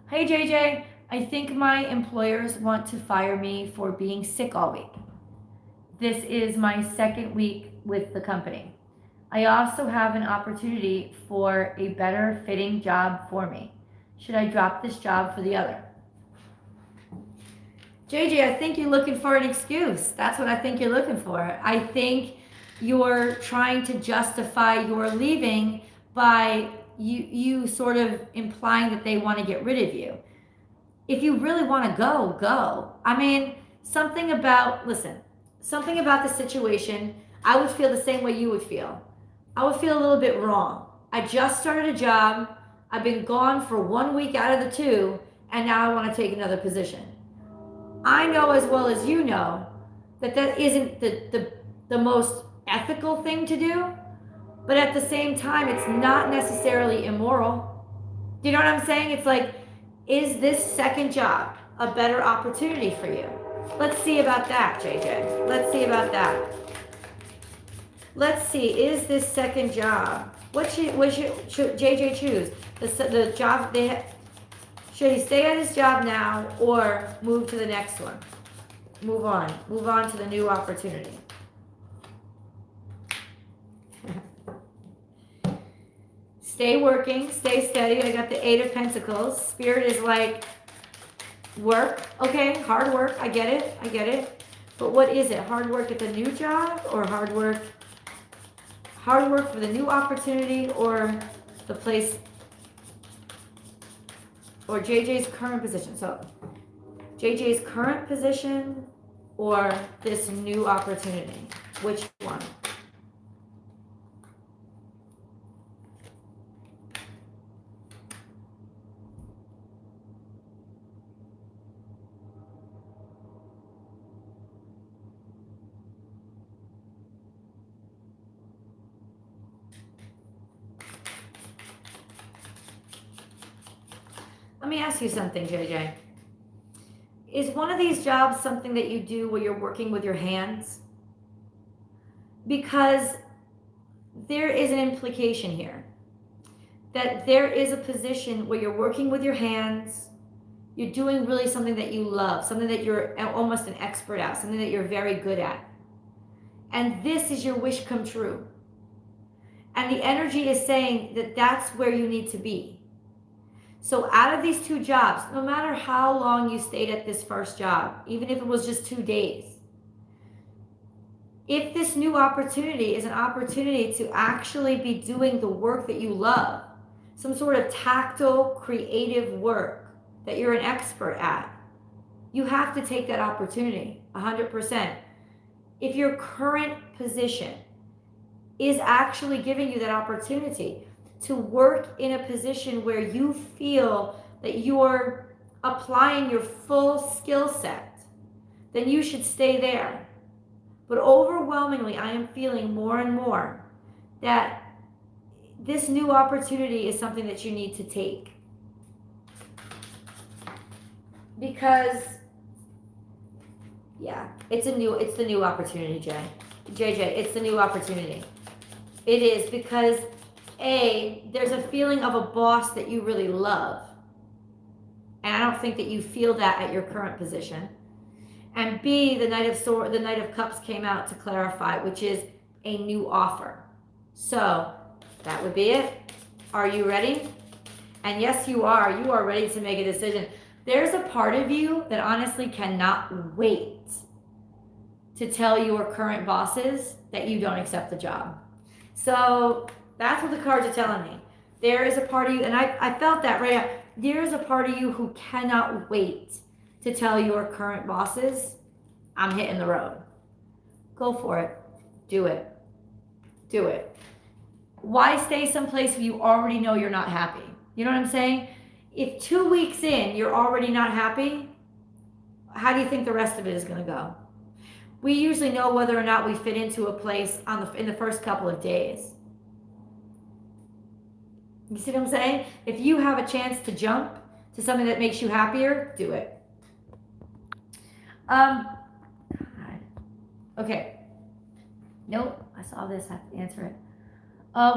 Hey, JJ. I think my employers want to fire me for being sick all week. This is my second week with the company. I also have an opportunity for a better fitting job for me. Should I drop this job for the other? JJ, I think you're looking for an excuse. That's what I think you're looking for. I think you're trying to justify your leaving by you sort of implying that they want to get rid of you. If you really want to go, go. I mean, something about the situation, I would feel the same way you would feel. I would feel a little bit wrong. I just started a job. I've been gone for 1 week out of the 2, and now I want to take another position. I know as well as you know that isn't the most ethical thing to do, but at the same time, it's not necessarily immoral. Do you know what I'm saying? It's like, is this second job a better opportunity for you? Let's see about that, JJ. Let's see about that. Let's see, is this second job, what should JJ choose? The job, should he stay at his job now or move to the next one? Move on to the new opportunity. Stay working, stay steady. I got the 8 of Pentacles. Spirit is like, work. Okay, hard work. I get it. But what is it? Hard work at the new job, or hard work for the new opportunity, or the place, or JJ's current position? So JJ's current position or this new opportunity? Which one? Let me ask you something, JJ. Is one of these jobs something that you do where you're working with your hands? Because there is an implication here that there is a position where you're working with your hands, you're doing really something that you love, something that you're almost an expert at, something that you're very good at. And this is your wish come true. And the energy is saying that that's where you need to be. So out of these 2 jobs, no matter how long you stayed at this first job, even if it was just 2 days, if this new opportunity is an opportunity to actually be doing the work that you love, some sort of tactile, creative work that you're an expert at, you have to take that opportunity 100%. If your current position is actually giving you that opportunity to work in a position where you feel that you're applying your full skill set, then you should stay there. But overwhelmingly, I am feeling more and more that this new opportunity is something that you need to take. Because, yeah, it's the new opportunity, JJ, it's the new opportunity. It is because A, there's a feeling of a boss that you really love. And I don't think that you feel that at your current position. And B, the Knight of Cups came out to clarify, which is a new offer. So that would be it. Are you ready? And yes, you are. You are ready to make a decision. There's a part of you that honestly cannot wait to tell your current bosses that you don't accept the job. So that's what the cards are telling me. There is a part of you, and I felt that right now. There is a part of you who cannot wait to tell your current bosses, I'm hitting the road. Go for it. Do it. Do it. Why stay someplace where you already know you're not happy? You know what I'm saying? If 2 weeks in, you're already not happy, how do you think the rest of it is going to go? We usually know whether or not we fit into a place in the first couple of days. You see what I'm saying? If you have a chance to jump to something that makes you happier, do it. God. Okay. Nope, I saw this. I have to answer it.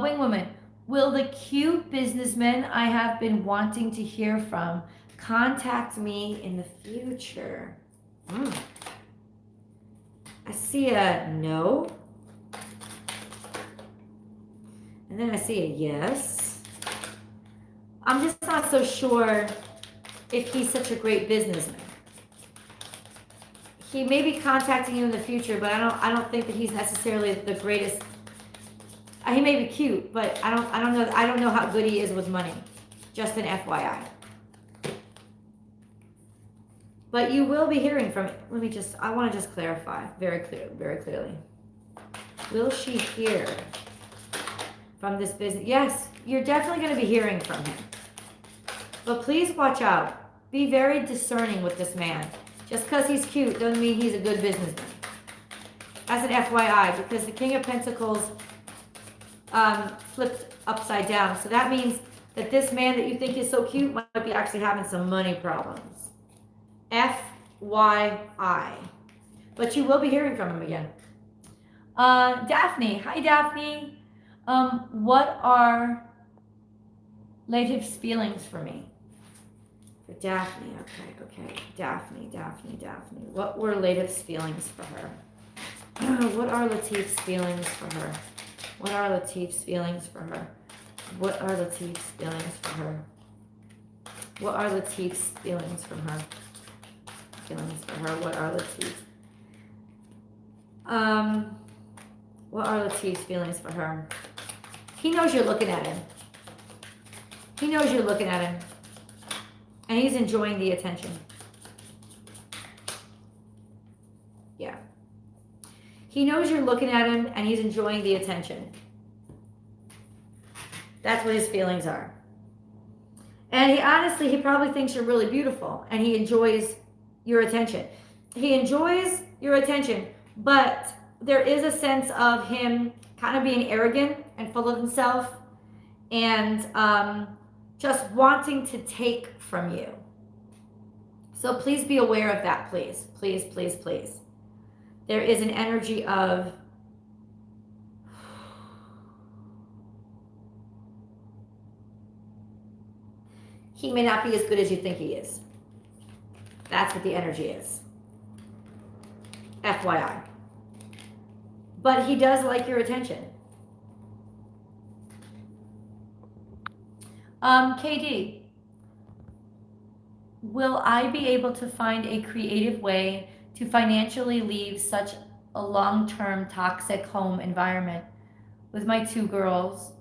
Wing Woman, will the cute businessman I have been wanting to hear from contact me in the future? I see a no. And then I see a yes. I'm just not so sure if he's such a great businessman. He may be contacting you in the future, but I don't think that he's necessarily the greatest. He may be cute, but I don't know how good he is with money. Just an FYI. But you will be hearing from it. I want to just clarify very clearly. Will she hear from this business? Yes, you're definitely going to be hearing from him. But please watch out. Be very discerning with this man. Just because he's cute doesn't mean he's a good businessman. As an FYI, because the King of Pentacles flipped upside down. So that means that this man that you think is so cute might be actually having some money problems. FYI. But you will be hearing from him again. Daphne. Hi, Daphne. What are Latif's feelings for me? For Daphne. Okay. Daphne. What were Latif's feelings for her? What are Latif's feelings for her? What are Latif's feelings for her? What are Latif's feelings for her? What are Latif's feelings for her? What are Latif's? What are Latif's feelings for her? He knows you're looking at him. He knows you're looking at him. And he's enjoying the attention. Yeah. He knows you're looking at him and he's enjoying the attention. That's what his feelings are. And he probably thinks you're really beautiful and he enjoys your attention. He enjoys your attention, but there is a sense of him kind of being arrogant and full of himself and just wanting to take from you. So please be aware of that, please. Please. There is an energy of he may not be as good as you think he is. That's what the energy is. FYI. But he does like your attention. KD, will I be able to find a creative way to financially leave such a long-term toxic home environment with my 2 girls?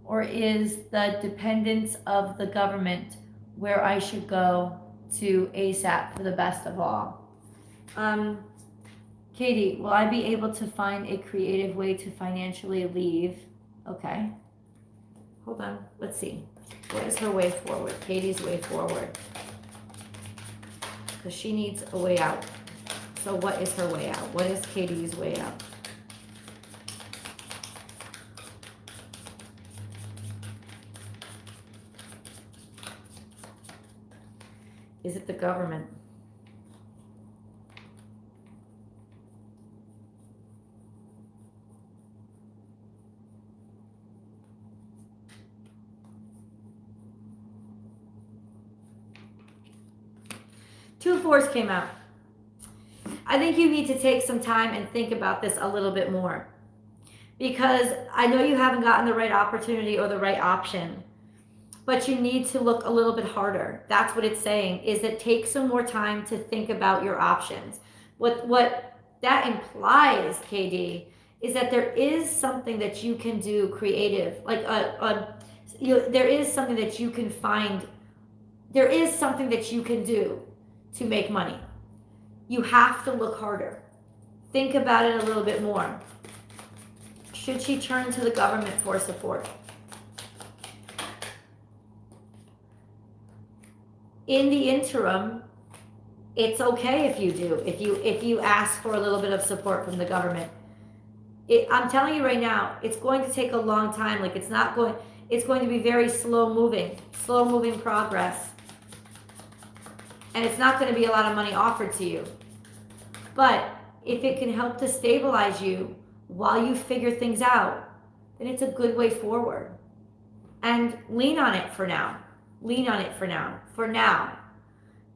Or is the dependence of the government where I should go to ASAP for the best of all? Katie, will I be able to find a creative way to financially leave? Okay. Hold on. Let's see. What is her way forward? Katie's way forward. Because she needs a way out. So what is her way out? What is Katie's way out? Is it the government? Two fours came out. I think you need to take some time and think about this a little bit more, because I know you haven't gotten the right opportunity or the right option, but you need to look a little bit harder. That's what it's saying, is that take some more time to think about your options. What that implies, KD, is that there is something that you can do creative, like there is something that you can find. There is something that you can do to make money. You have to look harder. Think about it a little bit more. Should she turn to the government for support? In the interim, it's okay if you do. If you ask for a little bit of support from the government. I'm telling you right now, it's going to take a long time. Like it's going to be very slow moving progress. And it's not going to be a lot of money offered to you. But if it can help to stabilize you while you figure things out, then it's a good way forward. And lean on it for now. For now.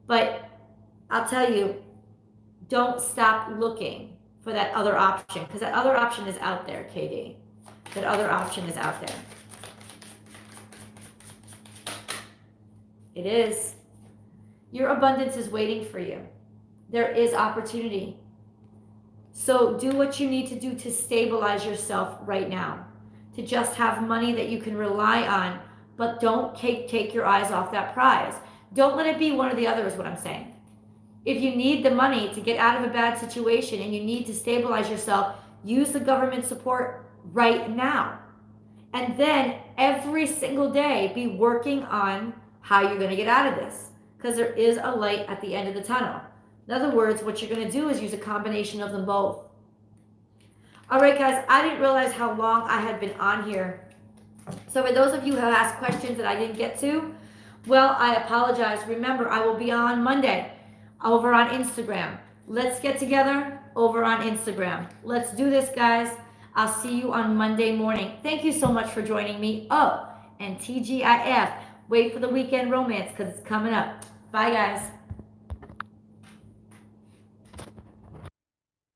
But I'll tell you, don't stop looking for that other option, because that other option is out there, KD. That other option is out there. It is. Your abundance is waiting for you. There is opportunity. So do what you need to do to stabilize yourself right now. To just have money that you can rely on, but don't take your eyes off that prize. Don't let it be one or the other is what I'm saying. If you need the money to get out of a bad situation and you need to stabilize yourself, use the government support right now. And then every single day be working on how you're going to get out of this. Because there is a light at the end of the tunnel. In other words, what you're going to do is use a combination of them both. All right, guys, I didn't realize how long I had been on here. So for those of you who have asked questions that I didn't get to, well, I apologize. Remember, I will be on Monday over on Instagram. Let's get together over on Instagram. Let's do this, guys. I'll see you on Monday morning. Thank you so much for joining me. Oh, and TGIF. Wait for the weekend romance because it's coming up. Bye, guys.